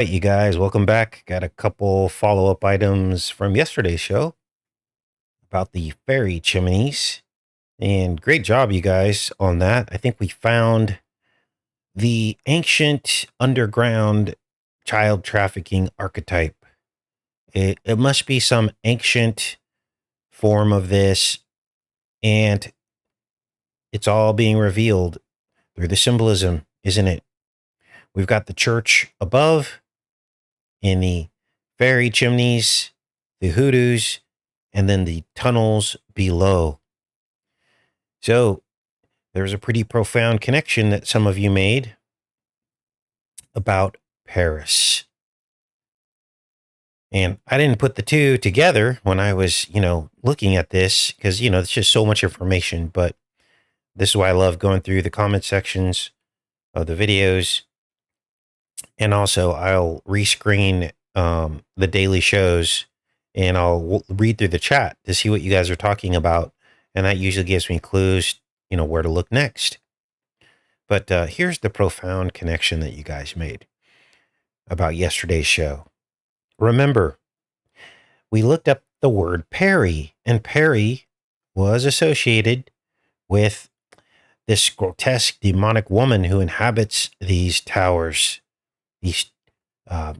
Hey, you guys, welcome back. Got a couple follow up items from yesterday's show about the fairy chimneys. And great job, you guys, on that. I think we found the ancient underground child trafficking archetype. It must be some ancient form of this, and it's all being revealed through the symbolism, isn't it? We've got the church above in the fairy chimneys, the hoodoos, and then the tunnels below. So there's a pretty profound connection that some of you made about Paris. And I didn't put the two together when I was, looking at this because, it's just so much information. But this is why I love going through the comment sections of the videos. And also, I'll rescreen the daily shows and I'll read through the chat to see what you guys are talking about. And that usually gives me clues, where to look next. But here's the profound connection that you guys made about yesterday's show. Remember, we looked up the word Perry, and Perry was associated with this grotesque demonic woman who inhabits these towers, these uh,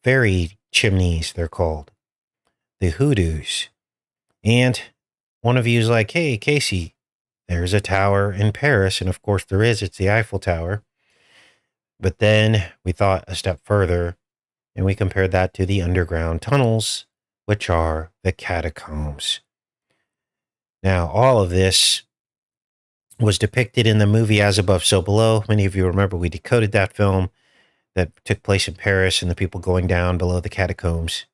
fairy chimneys, they're called, the hoodoos. And one of you is like, hey, Casey, there's a tower in Paris. And of course there is. It's the Eiffel Tower. But then we thought a step further and we compared that to the underground tunnels, which are the catacombs. Now, all of this was depicted in the movie As Above, So Below. Many of you remember we decoded that film that took place in Paris and the people going down below the catacombs.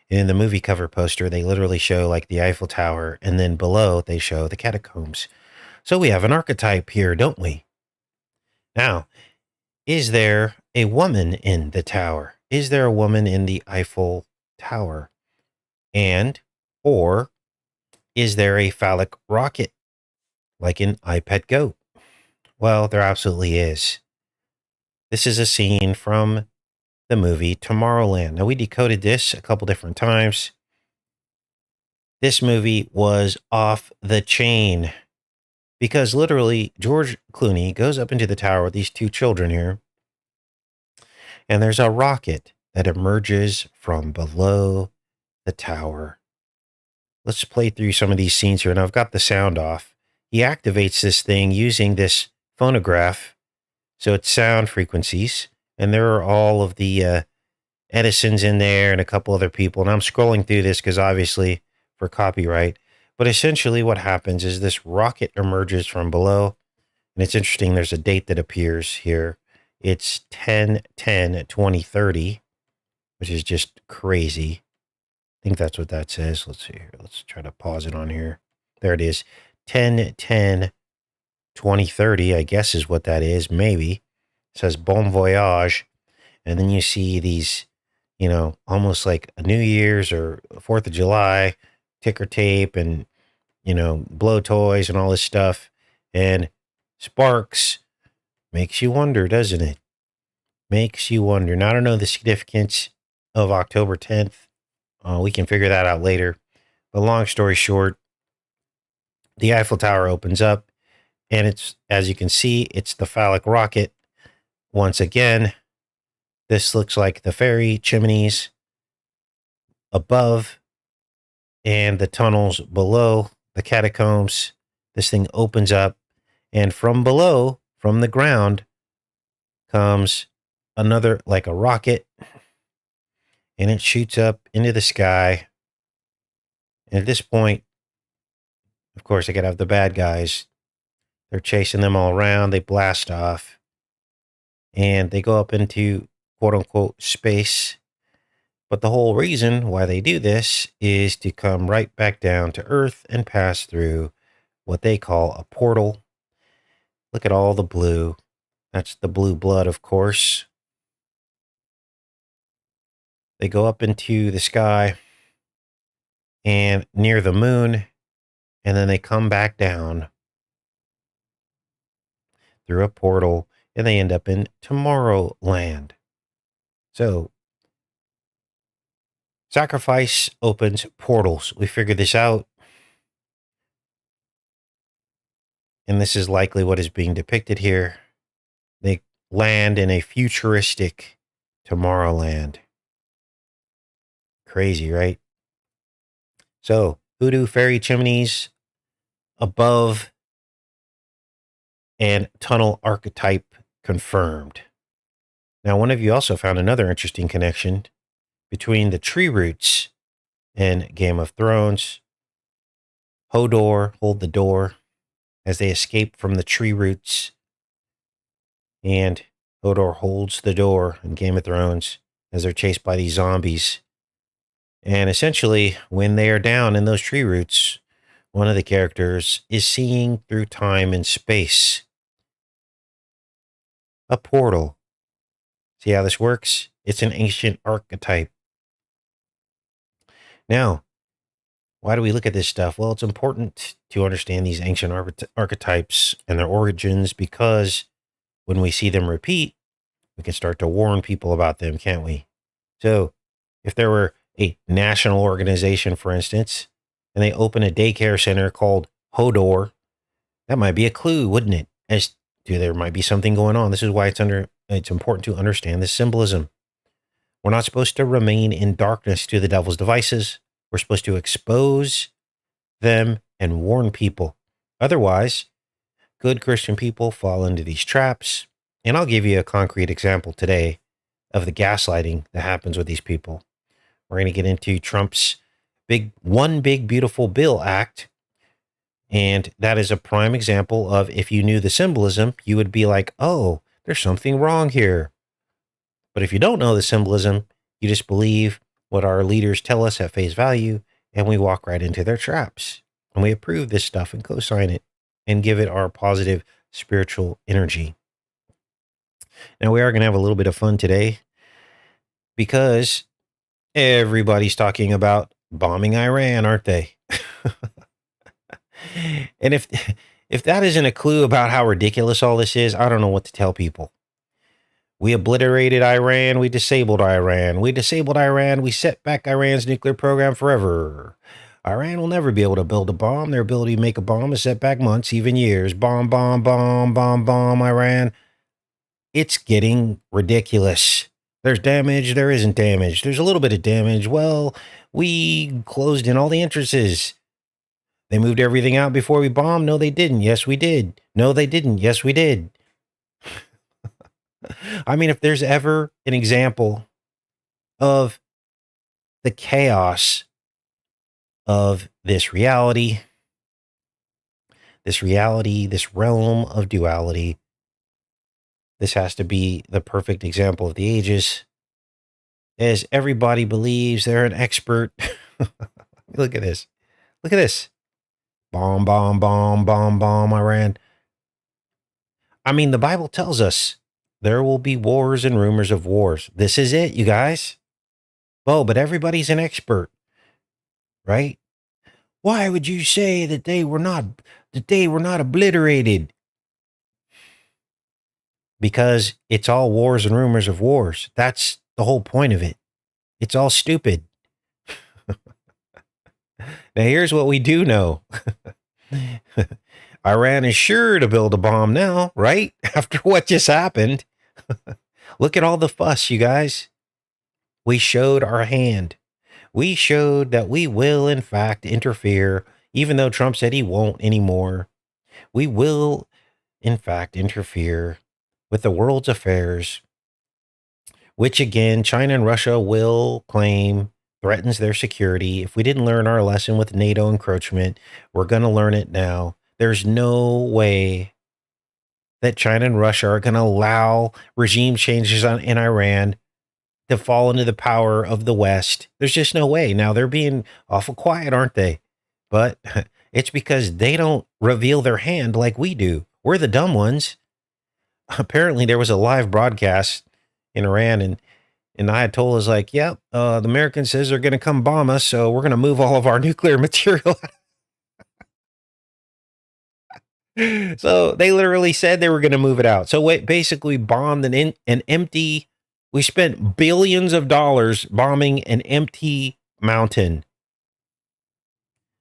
And in the movie cover poster, they literally show like the Eiffel Tower, and then below they show the catacombs. So we have an archetype here, don't we? Now, is there a woman in the tower? Is there a woman in the Eiffel Tower? And, or is there a phallic rocket like in iPet Goat? Well, there absolutely is. This is a scene from the movie Tomorrowland. Now, we decoded this a couple different times. This movie was off the chain because literally George Clooney goes up into the tower with these two children here, and there's a rocket that emerges from below the tower. Let's play through some of these scenes here. And I've got the sound off. He activates this thing using this phonograph. So it's sound frequencies. And there are all of the Edisons in there and a couple other people. And I'm scrolling through this because obviously for copyright. But essentially what happens is this rocket emerges from below. And it's interesting. There's a date that appears here. It's 10/10/2030, which is just crazy. I think that's what that says. Let's see here. Let's try to pause it on here. There it is. 10/10/2030, I guess is what that is. Maybe. It says Bon Voyage. And then you see these, almost like a New Year's or 4th of July ticker tape and, blow toys and all this stuff. And sparks makes you wonder, doesn't it? Makes you wonder. Now, I don't know the significance of October 10th. We can figure that out later. But long story short, the Eiffel Tower opens up, and it's, as you can see, it's the phallic rocket. Once again, this looks like the fairy chimneys above and the tunnels below the catacombs. This thing opens up, and from below, from the ground, comes another, like a rocket, and it shoots up into the sky. And at this point, of course, I got to have the bad guys. They're chasing them all around. They blast off and they go up into quote unquote space. But the whole reason why they do this is to come right back down to Earth and pass through what they call a portal. Look at all the blue. That's the blue blood, of course. They go up into the sky and near the moon, and then they come back down through a portal, and they end up in Tomorrowland. So Sacrifice opens portals. We figured this out. And this is likely what is being depicted here. They land in a futuristic Tomorrowland. Crazy, right? So, hoodoo fairy chimneys above and tunnel archetype confirmed. Now, one of you also found another interesting connection between the tree roots and Game of Thrones. Hodor, hold the door, as they escape from the tree roots. And Hodor holds the door in Game of Thrones as they're chased by these zombies. And essentially, when they are down in those tree roots, one of the characters is seeing through time and space. A portal. See how this works? It's an ancient archetype. Now, why do we look at this stuff? Well, it's important to understand these ancient archetypes and their origins, because when we see them repeat, we can start to warn people about them, can't we? So if there were a national organization, for instance, and they open a daycare center called Hodor, that might be a clue, wouldn't it? As to there might be something going on. This is why it's important to understand this symbolism. We're not supposed to remain in darkness to the devil's devices. We're supposed to expose them and warn people. Otherwise, good Christian people fall into these traps. And I'll give you a concrete example today of the gaslighting that happens with these people. We're going to get into Trump's One Big Beautiful Bill Act. And that is a prime example of, if you knew the symbolism, you would be like, oh, there's something wrong here. But if you don't know the symbolism, you just believe what our leaders tell us at face value, and we walk right into their traps. And we approve this stuff and co-sign it and give it our positive spiritual energy. Now, we are going to have a little bit of fun today, because everybody's talking about bombing Iran, aren't they? And if that isn't a clue about how ridiculous all this is, I don't know what to tell people. We obliterated Iran. We disabled Iran. We disabled Iran. We set back Iran's nuclear program forever. Iran will never be able to build a bomb. Their ability to make a bomb is set back months, even years. Bomb, bomb, bomb, bomb, bomb, Iran. It's getting ridiculous. There's damage. There isn't damage. There's a little bit of damage. Well, we closed in all the entrances. They moved everything out before we bombed. No, they didn't. Yes, we did. No, they didn't. Yes, we did. I mean, if there's ever an example of the chaos of this reality, this realm of duality, this has to be the perfect example of the ages, as everybody believes they're an expert. Look at this. Look at this. Bomb, bomb, bomb, bomb, bomb, Iran. I mean, the Bible tells us there will be wars and rumors of wars. This is it, you guys. Oh, but everybody's an expert, right? Why would you say that they were not obliterated? Because it's all wars and rumors of wars. That's the whole point of it. It's all stupid. Now, here's what we do know. Iran is sure to build a bomb now, right? After what just happened. Look at all the fuss, you guys. We showed our hand. We showed that we will, in fact, interfere, even though Trump said he won't anymore. We will, in fact, interfere with the world's affairs, which, again, China and Russia will claim threatens their security. If we didn't learn our lesson with NATO encroachment, we're going to learn it now. There's no way that China and Russia are going to allow regime changes in Iran to fall into the power of the West. There's just no way. Now, they're being awful quiet, aren't they? But it's because they don't reveal their hand like we do. We're the dumb ones. Apparently, there was a live broadcast in Iran, and Ayatollah is like, yep, the American says they're going to come bomb us, so we're going to move all of our nuclear material. So they literally said they were going to move it out. So we basically bombed an empty, we spent billions of dollars bombing an empty mountain.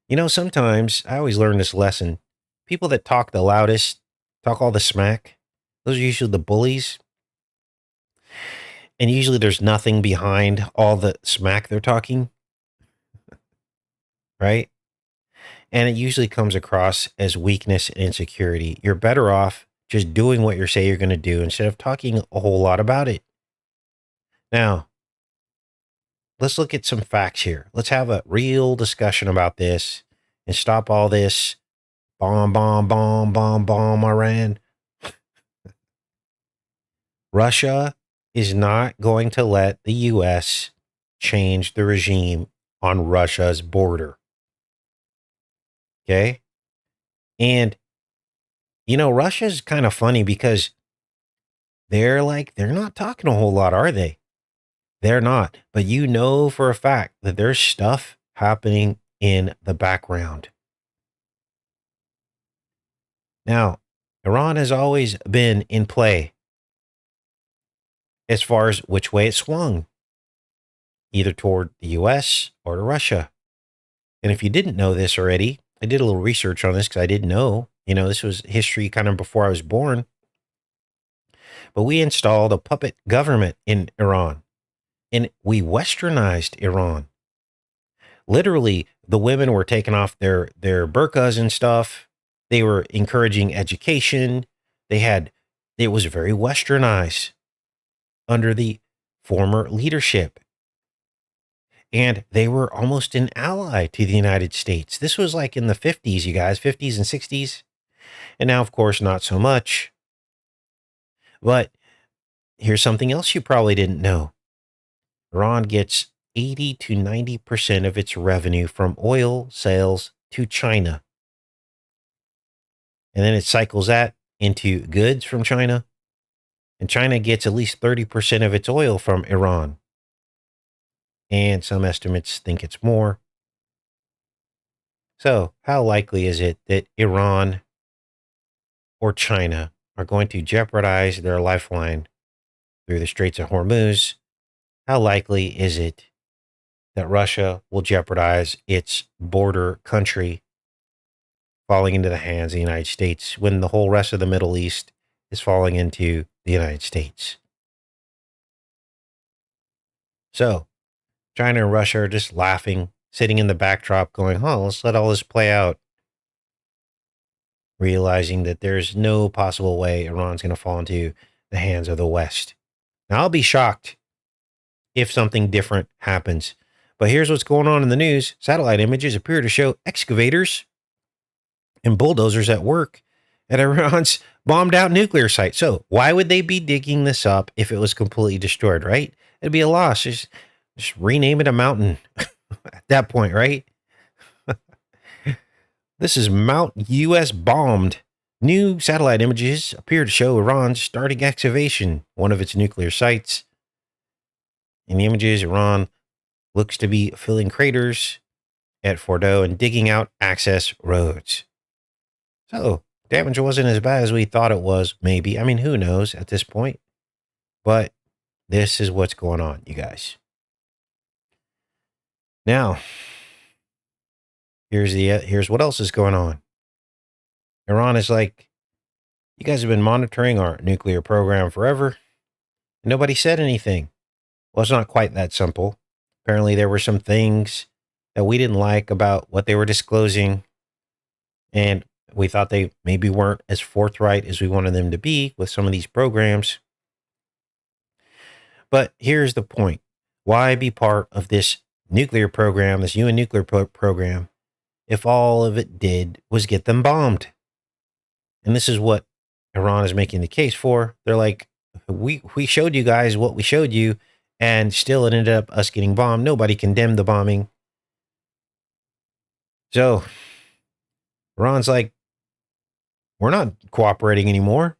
You know, sometimes I always learn this lesson. People that talk the loudest, talk all the smack, those are usually the bullies. And usually there's nothing behind all the smack they're talking, right? And it usually comes across as weakness and insecurity. You're better off just doing what you say you're going to do instead of talking a whole lot about it. Now, let's look at some facts here. Let's have a real discussion about this and stop all this bomb, Iran. Russia is not going to let the U.S. change the regime on Russia's border. Okay? And, you know, Russia's kind of funny because they're not talking a whole lot, are they? They're not. But you know for a fact that there's stuff happening in the background. Now, Iran has always been in play as far as which way it swung, either toward the US or to Russia. And if you didn't know this already, I did a little research on this because I didn't know. You know, this was history kind of before I was born. But we installed a puppet government in Iran, and we westernized Iran. Literally, the women were taking off their burqas and stuff. They were encouraging education. It was very westernized under the former leadership. And they were almost an ally to the United States. This was like in the 50s, you guys, 50s and 60s. And now, of course, not so much. But here's something else you probably didn't know. Iran gets 80 to 90% of its revenue from oil sales to China. And then it cycles that into goods from China. And China gets at least 30% of its oil from Iran. And some estimates think it's more. So, how likely is it that Iran or China are going to jeopardize their lifeline through the Straits of Hormuz? How likely is it that Russia will jeopardize its border country falling into the hands of the United States when the whole rest of the Middle East is falling into the United States? So, China and Russia are just laughing, sitting in the backdrop going, let's let all this play out. Realizing that there's no possible way Iran's going to fall into the hands of the West. Now, I'll be shocked if something different happens. But here's what's going on in the news. Satellite images appear to show excavators and bulldozers at work at Iran's bombed out nuclear site. So why would they be digging this up if it was completely destroyed, right? It'd be a loss. Just rename it a mountain at that point, right? This is Mount U.S. bombed. New satellite images appear to show Iran starting excavation, one of its nuclear sites. In the images, Iran looks to be filling craters at Fordo and digging out access roads. So, damage wasn't as bad as we thought it was, maybe. I mean, who knows at this point? But this is what's going on, you guys. Now, here's what else is going on. Iran is like, you guys have been monitoring our nuclear program forever. And nobody said anything. Well, it's not quite that simple. Apparently, there were some things that we didn't like about what they were disclosing. And we thought they maybe weren't as forthright as we wanted them to be with some of these programs. But here's the point. Why be part of this nuclear program, this UN nuclear program, if all of it did was get them bombed? And this is what Iran is making the case for. They're like, we showed you guys what we showed you, and still it ended up us getting bombed. Nobody condemned the bombing. So Iran's like, we're not cooperating anymore.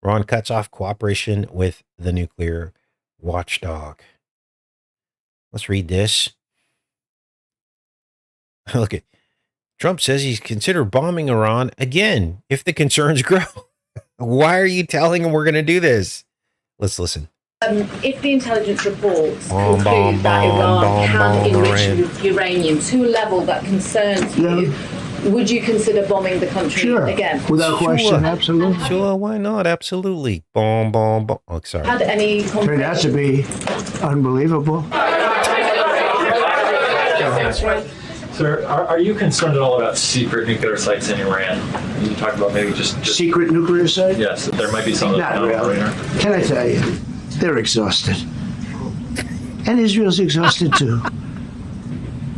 Iran cuts off cooperation with the nuclear watchdog. Let's read this. Look at Trump says he's considered bombing Iran again if the concerns grow. Why are you telling him we're going to do this? Let's listen. If the intelligence reports Bomb, conclude bomb, that bomb, Iran bomb, can bomb, enrich Iran. uranium to a level that concerns you, would you consider bombing the country again? Without question, absolutely. Sure, why not? Absolutely. Bomb, bomb, bomb. Oh, sorry. Had any Turned out to be unbelievable. Sir, are you concerned at all about secret nuclear sites in Iran? You talked about maybe just Secret nuclear site? yes, that there might be some. Not really. Can I tell you, they're exhausted. And Israel's exhausted too.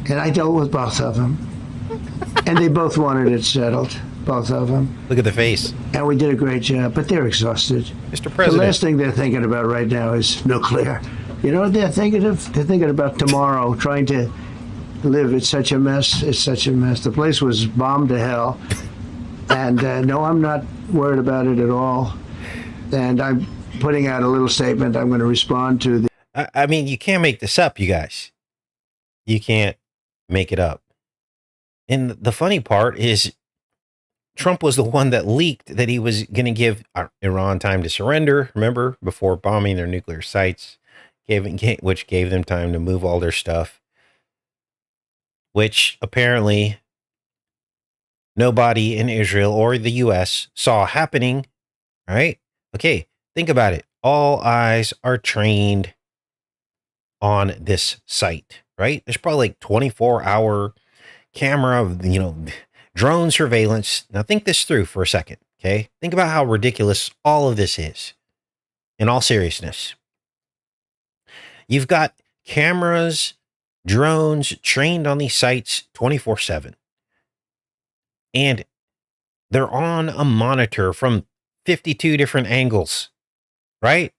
And I dealt with both of them. And they both wanted it settled, both of them. Look at the face. And we did a great job, but they're exhausted. Mr. The President. last thing they're thinking about right now is nuclear. You know what they're thinking of? They're thinking about tomorrow, trying to live. It's such a mess. It's such a mess. The place was bombed to hell. And no, I'm not worried about it at all. And I'm putting out a little statement. I'm going to respond to the. I mean, you can't make this up, you guys. You can't make it up. And the funny part is Trump was the one that leaked that he was going to give Iran time to surrender, remember, before bombing their nuclear sites, which gave them time to move all their stuff, which apparently nobody in Israel or the U.S. saw happening, right? Okay, think about it. All eyes are trained on this site, right? There's probably like 24-hour camera, drone surveillance. Now think this through for a second, okay? Think about how ridiculous all of this is. In all seriousness, you've got cameras, drones trained on these sites 24/7. And they're on a monitor from 52 different angles, right?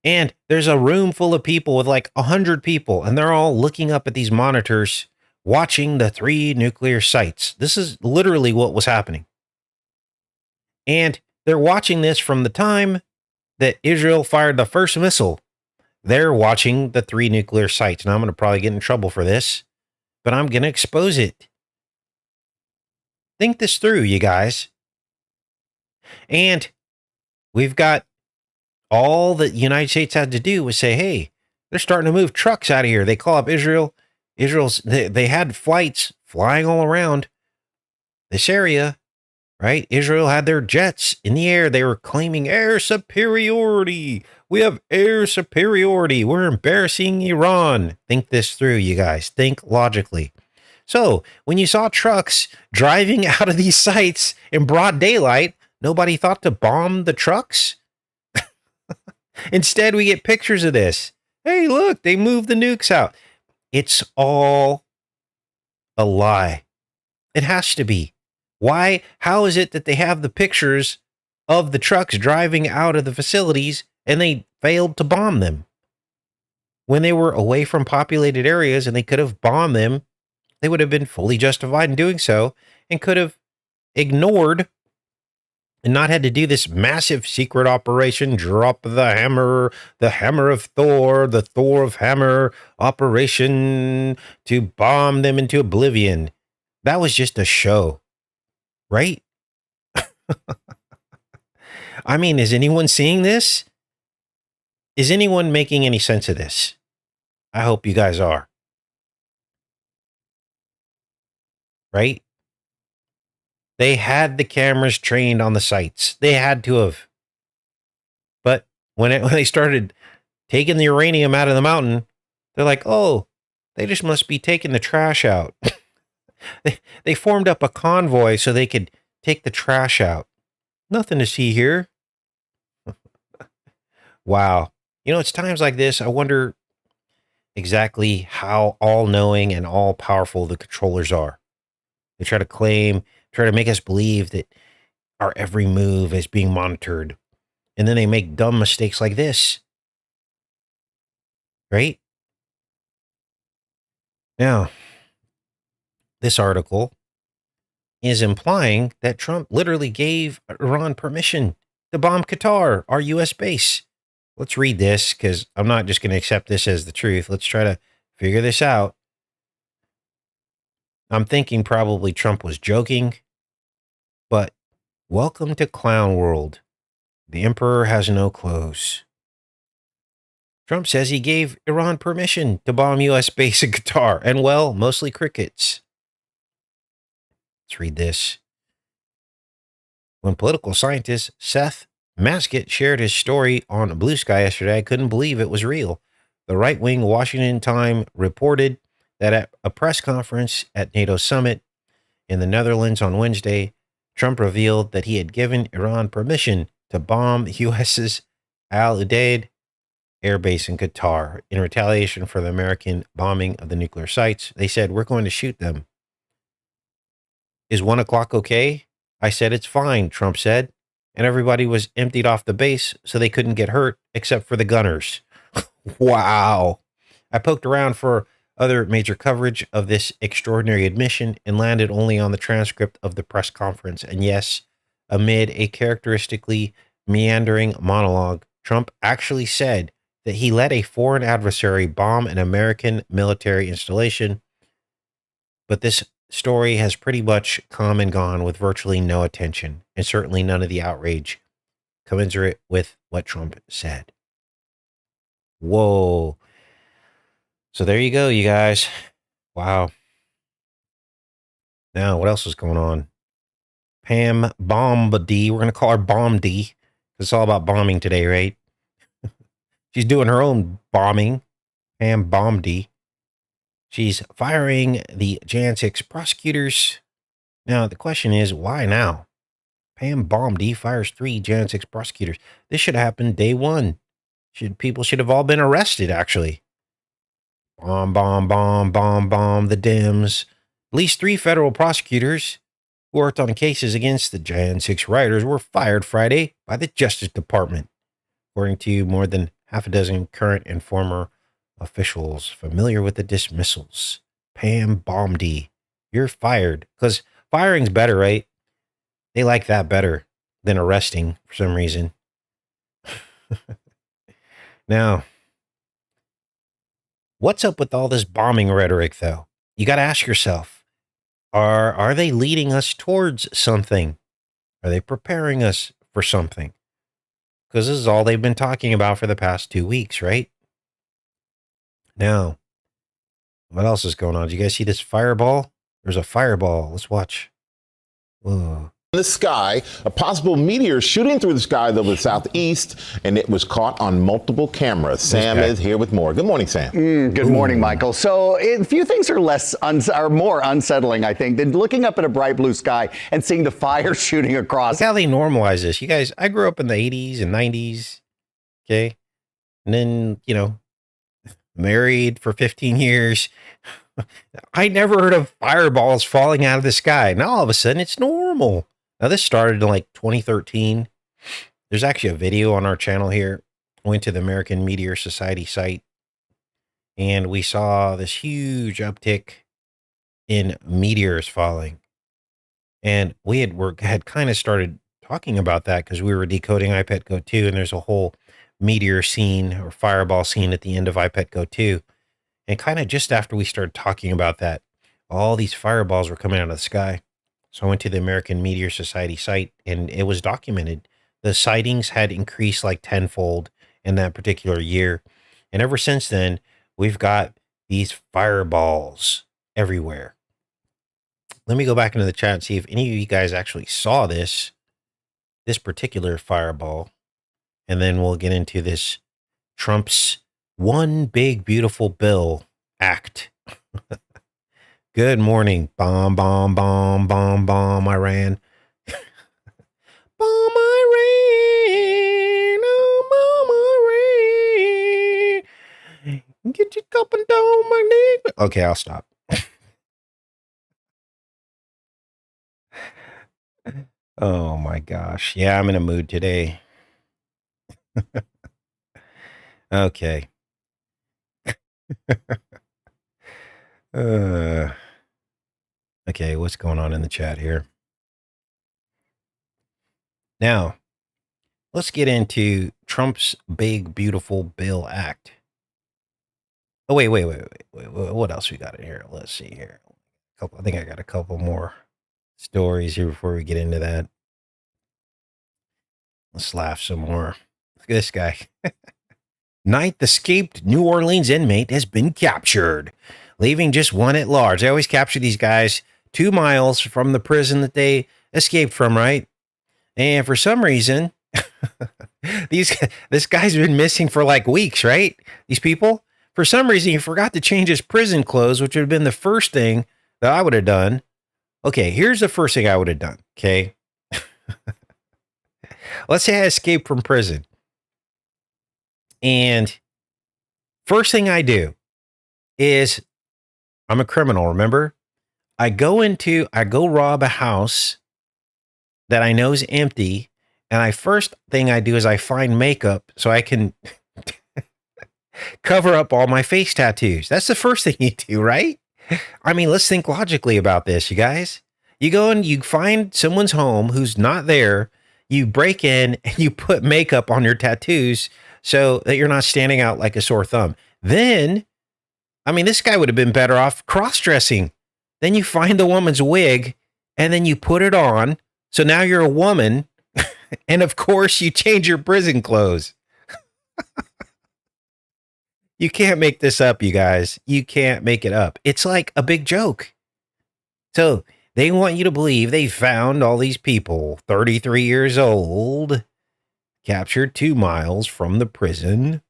And there's a room full of people with like 100 people, and they're all looking up at these monitors, watching the 3 nuclear sites. This is literally what was happening. And they're watching this from the time that Israel fired the first missile. They're watching the 3 nuclear sites. Now, I'm going to probably get in trouble for this, but I'm going to expose it. Think this through, you guys. And we've got all that the United States had to do was say, hey, they're starting to move trucks out of here. They call up Israel. They had flights flying all around this area, right? Israel had their jets in the air. They were claiming air superiority. We have air superiority. We're embarrassing Iran. Think this through, you guys. Think logically. So when you saw trucks driving out of these sites in broad daylight, nobody thought to bomb the trucks? Instead, we get pictures of this. Hey, look, they moved the nukes out. It's all a lie. It has to be. Why? How is it that they have the pictures of the trucks driving out of the facilities and they failed to bomb them? When they were away from populated areas and they could have bombed them, they would have been fully justified in doing so and could have ignored and not had to do this massive secret operation, drop the hammer of Thor, the Thor of hammer operation to bomb them into oblivion. That was just a show, right? I mean, is anyone seeing this? Is anyone making any sense of this? I hope you guys are. Right? They had the cameras trained on the sites. They had to have. But when they started taking the uranium out of the mountain, they're like, oh, they just must be taking the trash out. They formed up a convoy so they could take the trash out. Nothing to see here. Wow. It's times like this, I wonder exactly how all-knowing and all-powerful the controllers are. They try to make us believe that our every move is being monitored. And then they make dumb mistakes like this. Right? Now, this article is implying that Trump literally gave Iran permission to bomb Qatar, our U.S. base. Let's read this because I'm not just going to accept this as the truth. Let's try to figure this out. I'm thinking probably Trump was joking, but welcome to Clown World. The Emperor has no clothes. Trump says he gave Iran permission to bomb U.S. base in Qatar, and well, mostly crickets. Let's read this. When political scientist Seth Maskett shared his story on Blue Sky yesterday, I couldn't believe it was real. The right-wing Washington Times reported that at a press conference at NATO summit in the Netherlands on Wednesday, Trump revealed that he had given Iran permission to bomb the U.S.'s Al Udeid air base in Qatar in retaliation for the American bombing of the nuclear sites. They said, we're going to shoot them. Is 1 o'clock okay? I said, it's fine, Trump said. And everybody was emptied off the base so they couldn't get hurt except for the gunners. Wow. I poked around for other major coverage of this extraordinary admission and landed only on the transcript of the press conference. And yes, amid a characteristically meandering monologue, Trump actually said that he let a foreign adversary bomb an American military installation. But this story has pretty much come and gone with virtually no attention, and certainly none of the outrage commensurate with what Trump said. Whoa. So there you go, you guys. Wow. Now, what else is going on? Pam Bombadee. We're going to call her Bomb D, because it's all about bombing today, right? She's doing her own bombing. Pam Bombadee. She's firing the Jan 6 prosecutors. Now, the question is, why now? Pam Bombadee fires 3 Jan 6 prosecutors. This should have happened day one. People should have all been arrested, actually. Bomb, bomb, bomb, bomb, bomb, the Dems. At least 3 federal prosecutors who worked on cases against the Jan 6 rioters were fired Friday by the Justice Department, according to more than half a dozen current and former officials familiar with the dismissals. Pam Bombadee, you're fired. Because firing's better, right? They like that better than arresting for some reason. Now, what's up with all this bombing rhetoric, though? You got to ask yourself, are they leading us towards something? Are they preparing us for something? Because this is all they've been talking about for the past 2 weeks, right? Now, what else is going on? Did you guys see this fireball? There's a fireball. Let's watch. Whoa. The sky, a possible meteor shooting through the sky over the southeast, and it was caught on multiple cameras. Sam is here with more. Good morning, Sam. Good morning, Michael. So a few things are more unsettling, I think, than looking up at a bright blue sky and seeing the fire shooting across. Look how they normalize this. You guys, I grew up in the 80s and 90s. Okay. And then, married for 15 years. I never heard of fireballs falling out of the sky. Now all of a sudden it's normal. Now this started in like 2013. There's actually a video on our channel here. I went to the American Meteor Society site and we saw this huge uptick in meteors falling. And we had kind of started talking about that because we were decoding iPet Go 2 and there's a whole meteor scene or fireball scene at the end of iPet Go 2. And kind of just after we started talking about that, all these fireballs were coming out of the sky. So I went to the American Meteor Society site and it was documented. The sightings had increased like tenfold in that particular year. And ever since then, we've got these fireballs everywhere. Let me go back into the chat and see if any of you guys actually saw this particular fireball. And then we'll get into this Trump's One Big Beautiful Bill Act. Good morning. Bomb, bomb, bomb, bomb, bomb, Iran. Bomb, Iran. Oh, bomb, Iran. Get your cup and down, my nigga. Okay, I'll stop. Oh, my gosh. Yeah, I'm in a mood today. Okay. Okay, what's going on in the chat here? Now, let's get into Trump's Big Beautiful Bill Act. Oh, wait. What else we got in here? Let's see here. I think I got a couple more stories here before we get into that. Let's laugh some more. Look at this guy. Ninth escaped New Orleans inmate has been captured, leaving just one at large. They always capture these guys 2 miles from the prison that they escaped from, right? And for some reason, this guy's been missing for like weeks, right? These people, for some reason, he forgot to change his prison clothes, which would have been the first thing that I would have done. Okay, here's the first thing I would have done. Okay. Let's say I escaped from prison. And first thing I do is I'm a criminal, remember? I go rob a house that I know is empty. And first thing I do is I find makeup so I can cover up all my face tattoos. That's the first thing you do, right? I mean, let's think logically about this, you guys. You go and you find someone's home who's not there. You break in and you put makeup on your tattoos so that you're not standing out like a sore thumb. Then, I mean, this guy would have been better off cross-dressing. Then you find the woman's wig and then you put it on. So now you're a woman. And of course, you change your prison clothes. You can't make this up, you guys. You can't make it up. It's like a big joke. So they want you to believe they found all these people, 33 years old, captured 2 miles from the prison.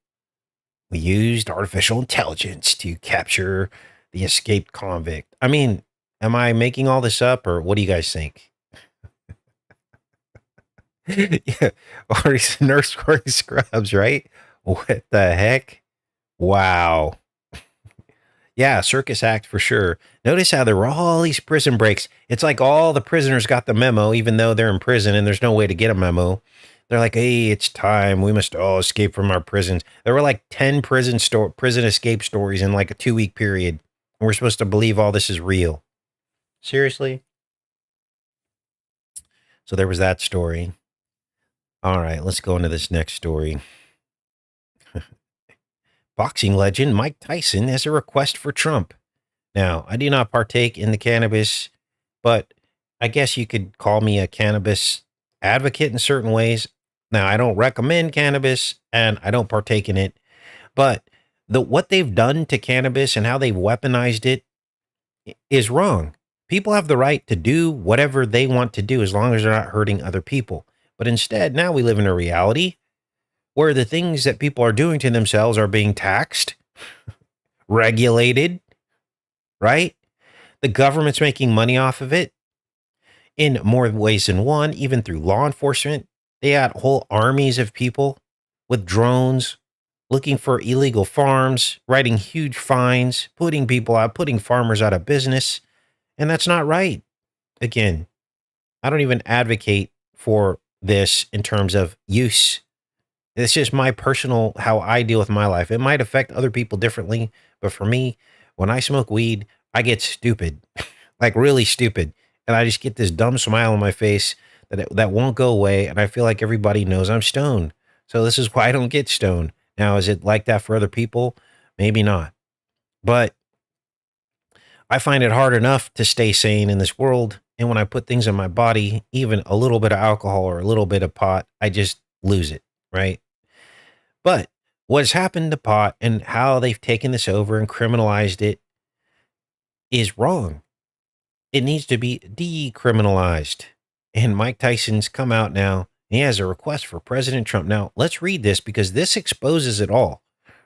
We used artificial intelligence to capture the escaped convict. I mean, am I making all this up, or what do you guys think? Yeah, or he's a nurse wearing scrubs, right? What the heck? Wow. Yeah, circus act for sure. Notice how there were all these prison breaks. It's like all the prisoners got the memo, even though they're in prison and there's no way to get a memo. They're like, hey, it's time. We must all escape from our prisons. There were like 10 prison escape stories in like a 2-week period. And we're supposed to believe all this is real. Seriously? So there was that story. All right, let's go into this next story. Boxing legend Mike Tyson has a request for Trump. Now, I do not partake in the cannabis, but I guess you could call me a cannabis advocate in certain ways. Now, I don't recommend cannabis and I don't partake in it, but what they've done to cannabis and how they've weaponized it is wrong. People have the right to do whatever they want to do as long as they're not hurting other people. But instead, now we live in a reality where the things that people are doing to themselves are being taxed, regulated, right? The government's making money off of it in more ways than one, even through law enforcement. They had whole armies of people with drones looking for illegal farms, writing huge fines, putting people out, putting farmers out of business. And that's not right. Again, I don't even advocate for this in terms of use. It's just my personal, how I deal with my life. It might affect other people differently, but for me, when I smoke weed, I get stupid, like really stupid. And I just get this dumb smile on my face that won't go away. And I feel like everybody knows I'm stoned. So this is why I don't get stoned. Now, is it like that for other people? Maybe not. But I find it hard enough to stay sane in this world. And when I put things in my body, even a little bit of alcohol or a little bit of pot, I just lose it, right? But what's happened to pot and how they've taken this over and criminalized it is wrong. It needs to be decriminalized. And Mike Tyson's come out now. He has a request for President Trump. Now, let's read this because this exposes it all.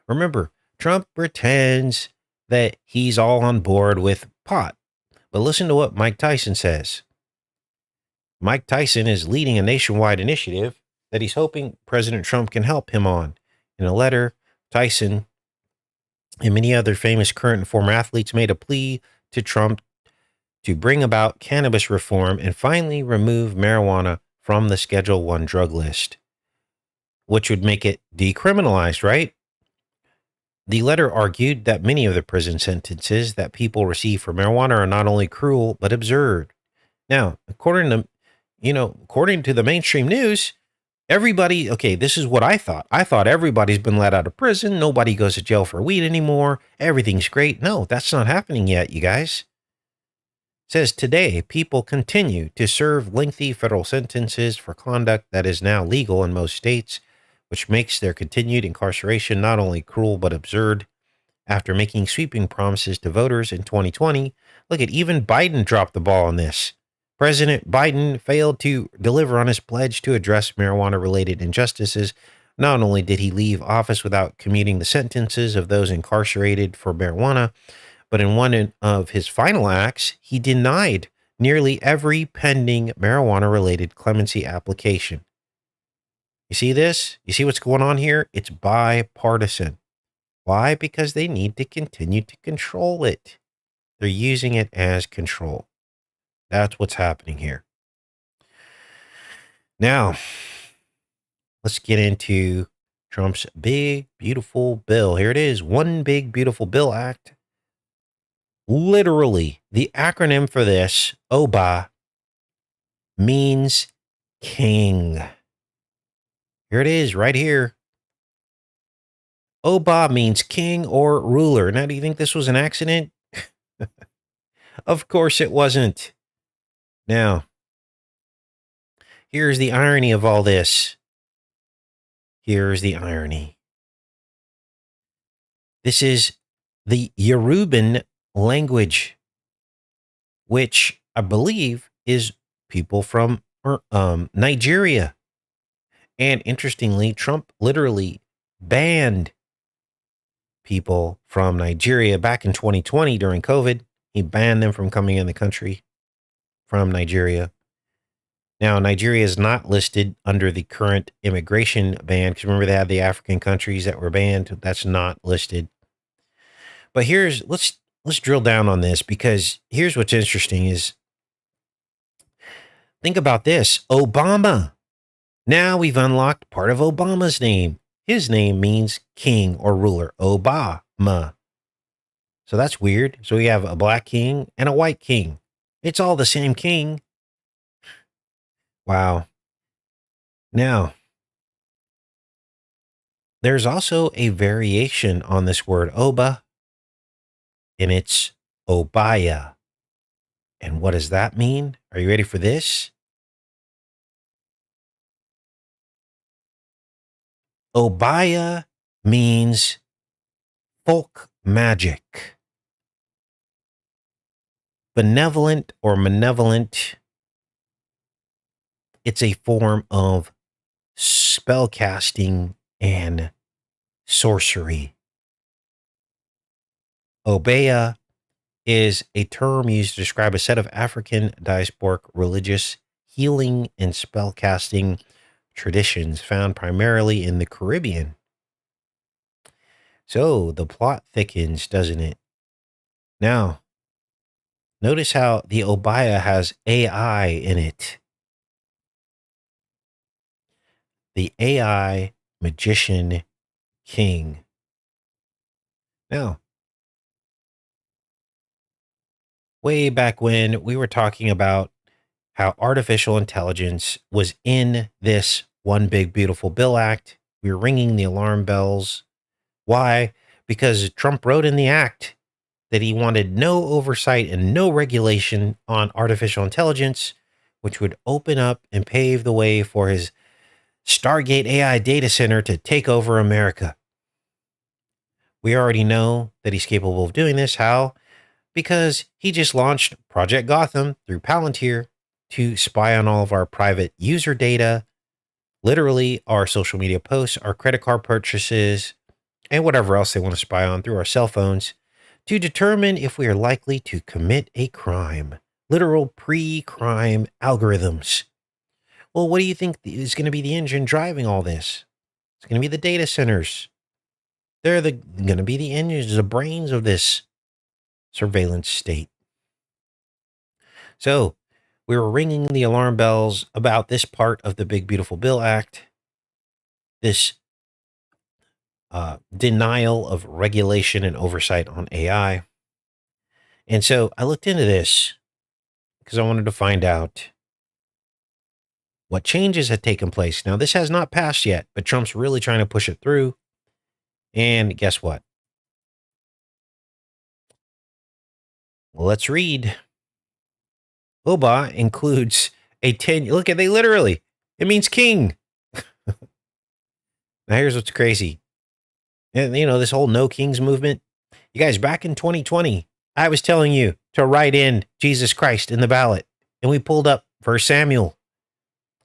Remember, Trump pretends that he's all on board with pot. But listen to what Mike Tyson says. Mike Tyson is leading a nationwide initiative that he's hoping President Trump can help him on. In a letter, Tyson and many other famous current and former athletes made a plea to Trump to bring about cannabis reform and finally remove marijuana from the Schedule 1 drug list, which would make it decriminalized, right? The letter argued that many of the prison sentences that people receive for marijuana are not only cruel, but absurd. Now, according to the mainstream news, everybody, okay, this is what I thought. I thought everybody's been let out of prison. Nobody goes to jail for weed anymore. Everything's great. No, that's not happening yet, you guys. It says today, people continue to serve lengthy federal sentences for conduct that is now legal in most states, which makes their continued incarceration not only cruel but absurd. After making sweeping promises to voters in 2020, look at even Biden dropped the ball on this. President Biden failed to deliver on his pledge to address marijuana-related injustices. Not only did he leave office without commuting the sentences of those incarcerated for marijuana, but in one of his final acts, he denied nearly every pending marijuana-related clemency application. You see this? You see what's going on here? It's bipartisan. Why? Because they need to continue to control it. They're using it as control. That's what's happening here. Now, let's get into Trump's big, beautiful bill. Here it is. One Big Beautiful Bill Act. Literally, the acronym for this, OBBBA, means king. Here it is, right here. OBBBA means king or ruler. Now, do you think this was an accident? Of course it wasn't. Now, here's the irony of all this. Here's the irony. This is the Yoruban language, which I believe is people from Nigeria. And interestingly, Trump literally banned people from Nigeria back in 2020 during COVID. He banned them from coming in the country from Nigeria. Now, Nigeria is not listed under the current immigration ban, because remember they had the African countries that were banned. That's not listed. But let's drill down on this, because here's what's interesting is, think about this. Obama. Now we've unlocked part of Obama's name. His name means king or ruler. Obama. So that's weird. So we have a black king and a white king. It's all the same king. Wow. Now, there's also a variation on this word Oba, and it's Obaya. And what does that mean? Are you ready for this? Obaya means folk magic. Benevolent or malevolent. It's a form of spell casting and sorcery. Obaya is a term used to describe a set of African diasporic religious healing and spell casting traditions found primarily in the Caribbean. So the plot thickens, doesn't it? Now, notice how the Obaya has AI in it. The AI magician king. Now, way back when we were talking about how artificial intelligence was in this One Big Beautiful Bill Act, we were ringing the alarm bells. Why? Because Trump wrote in the act that he wanted no oversight and no regulation on artificial intelligence, which would open up and pave the way for his Stargate AI data center to take over America. We already know that he's capable of doing this. How? Because he just launched Project Gotham through Palantir to spy on all of our private user data, literally our social media posts, our credit card purchases, and whatever else they want to spy on through our cell phones to determine if we are likely to commit a crime. Literal pre-crime algorithms. Well, what do you think is going to be the engine driving all this? It's going to be the data centers. They're going to be the engines, the brains of this surveillance state. So we were ringing the alarm bells about this part of the Big Beautiful Bill Act, this denial of regulation and oversight on AI. And so I looked into this because I wanted to find out what changes had taken place. Now, this has not passed yet, but Trump's really trying to push it through. And guess what? Well, let's read. OBBBA includes a 10, look at, they literally, it means king. Now, here's what's crazy. And, this whole No Kings movement. You guys, back in 2020, I was telling you to write in Jesus Christ in the ballot. And we pulled up 1 Samuel.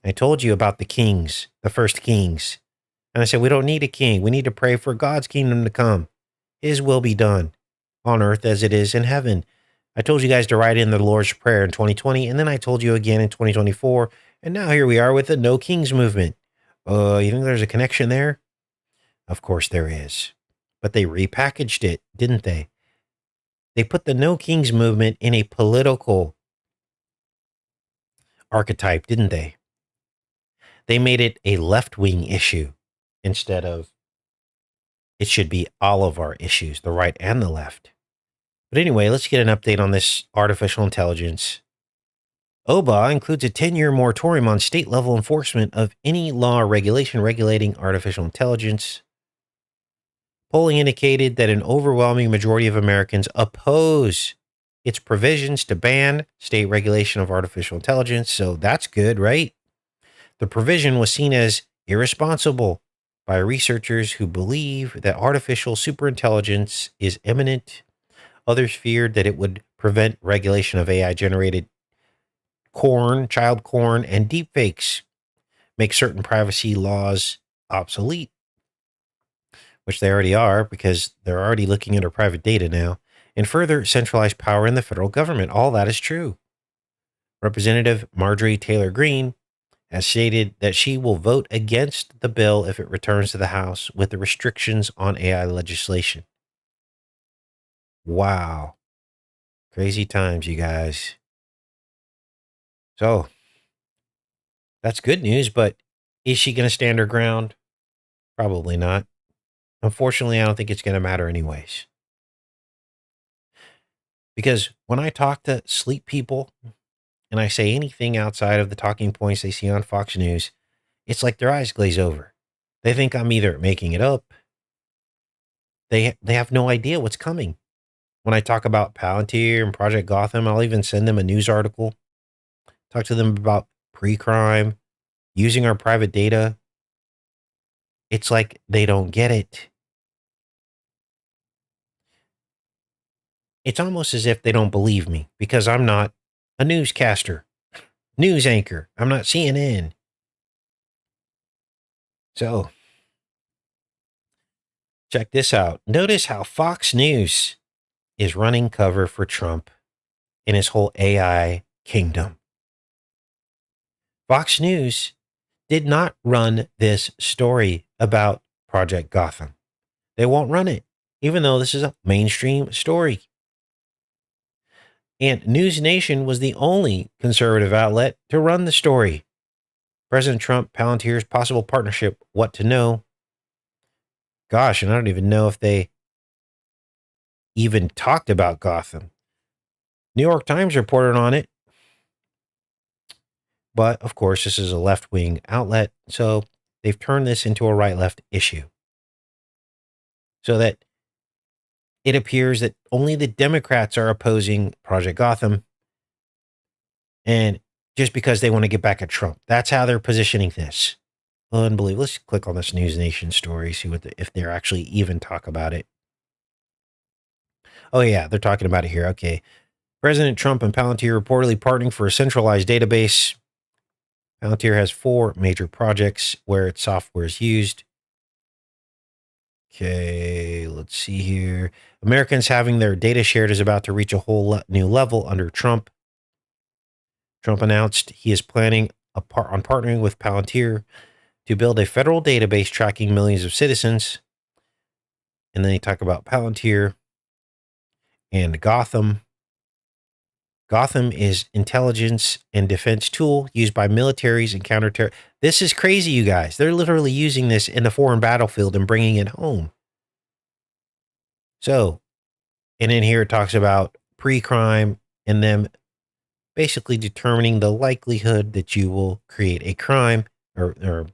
I told you about the kings, the first kings. And I said, we don't need a king. We need to pray for God's kingdom to come. His will be done on earth as it is in heaven. I told you guys to write in the Lord's Prayer in 2020. And then I told you again in 2024. And now here we are with the No Kings movement. You think there's a connection there? Of course there is. But they repackaged it, didn't they? They put the No Kings movement in a political archetype, didn't they? They made it a left-wing issue instead of it should be all of our issues, the right and the left. But anyway, let's get an update on this artificial intelligence. OBBBA includes a 10-year moratorium on state-level enforcement of any law or regulation regulating artificial intelligence. Polling indicated that an overwhelming majority of Americans oppose its provisions to ban state regulation of artificial intelligence, so that's good, right? The provision was seen as irresponsible by researchers who believe that artificial superintelligence is imminent. Others feared that it would prevent regulation of AI-generated child porn, and deepfakes, make certain privacy laws obsolete, which they already are because they're already looking at our private data now, and further centralize power in the federal government. All that is true. Representative Marjorie Taylor Greene has stated that she will vote against the bill if it returns to the House with the restrictions on AI legislation. Wow. Crazy times, you guys. So, that's good news, but is she going to stand her ground? Probably not. Unfortunately, I don't think it's going to matter anyways. Because when I talk to sleep people and I say anything outside of the talking points they see on Fox News, it's like their eyes glaze over. They think I'm either making it up. They have no idea what's coming. When I talk about Palantir and Project Gotham, I'll even send them a news article. Talk to them about pre-crime, using our private data. It's like they don't get it. It's almost as if they don't believe me because I'm not a newscaster, news anchor. I'm not CNN. So, check this out. Notice how Fox News is running cover for Trump in his whole AI kingdom. Fox News did not run this story about Project Gotham. They won't run it, even though this is a mainstream story. And News Nation was the only conservative outlet to run the story. President Trump, Palantir's possible partnership, what to know. Gosh, and I don't even know if they even talked about Gotham. New York Times reported on it. But, of course, this is a left-wing outlet, so they've turned this into a right-left issue. So that it appears that only the Democrats are opposing Project Gotham, and just because they want to get back at Trump. That's how they're positioning this. Unbelievable. Let's click on this News Nation story, see if they're actually even talk about it. Oh, yeah, they're talking about it here. Okay. President Trump and Palantir reportedly partnering for a centralized database. Palantir has 4 major projects where its software is used. Okay, let's see here. Americans having their data shared is about to reach a whole new level under Trump. Trump announced he is planning on partnering with Palantir to build a federal database tracking millions of citizens. And then they talk about Palantir and Gotham. Gotham is intelligence and defense tool used by militaries and counterterror. This is crazy, you guys. They're literally using this in the foreign battlefield and bringing it home. So, and in here it talks about pre-crime and them basically determining the likelihood that you will create a crime or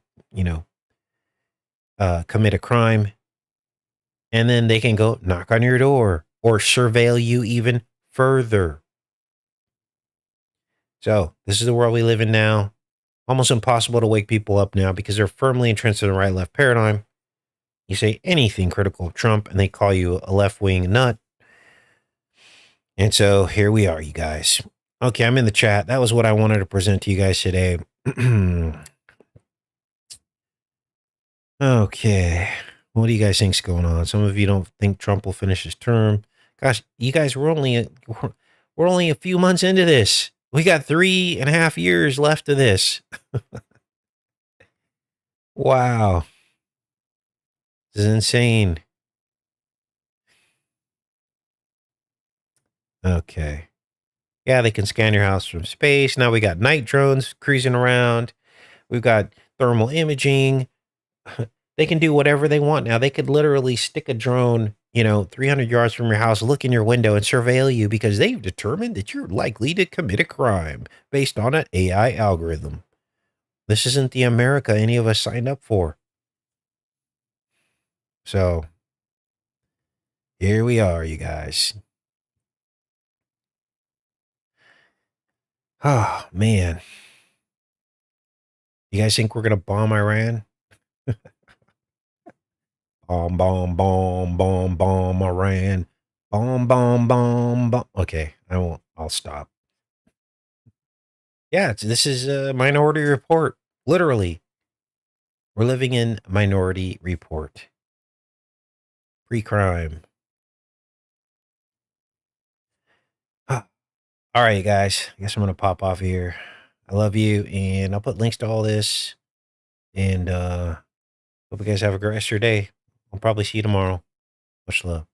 commit a crime. And then they can go knock on your door or surveil you even further. So this is the world we live in now. Almost impossible to wake people up now because they're firmly entrenched in the right-left paradigm. You say anything critical of Trump and they call you a left-wing nut. And so here we are, you guys. Okay, I'm in the chat. That was what I wanted to present to you guys today. Okay. What do you guys think's going on? Some of you don't think Trump will finish his term. Gosh, you guys, we're only a few months into this. We got 3.5 years left of this. Wow. This is insane. Okay. Yeah, they can scan your house from space. Now we got night drones cruising around. We've got thermal imaging. They can do whatever they want now. They could literally stick a drone, 300 yards from your house, look in your window and surveil you because they've determined that you're likely to commit a crime based on an AI algorithm. This isn't the America any of us signed up for. So here we are, you guys. Oh, man. You guys think we're going to bomb Iran? Bomb, bomb, bomb, bomb, bomb, Iran. Bomb, bomb, bomb, bomb. Okay, I won't. I'll stop. Yeah, this is a Minority Report. Literally. We're living in Minority Report. Pre-crime. All right, guys. I guess I'm going to pop off here. I love you, and I'll put links to all this. And hope you guys have a great rest of your day. I'll probably see you tomorrow. Much love.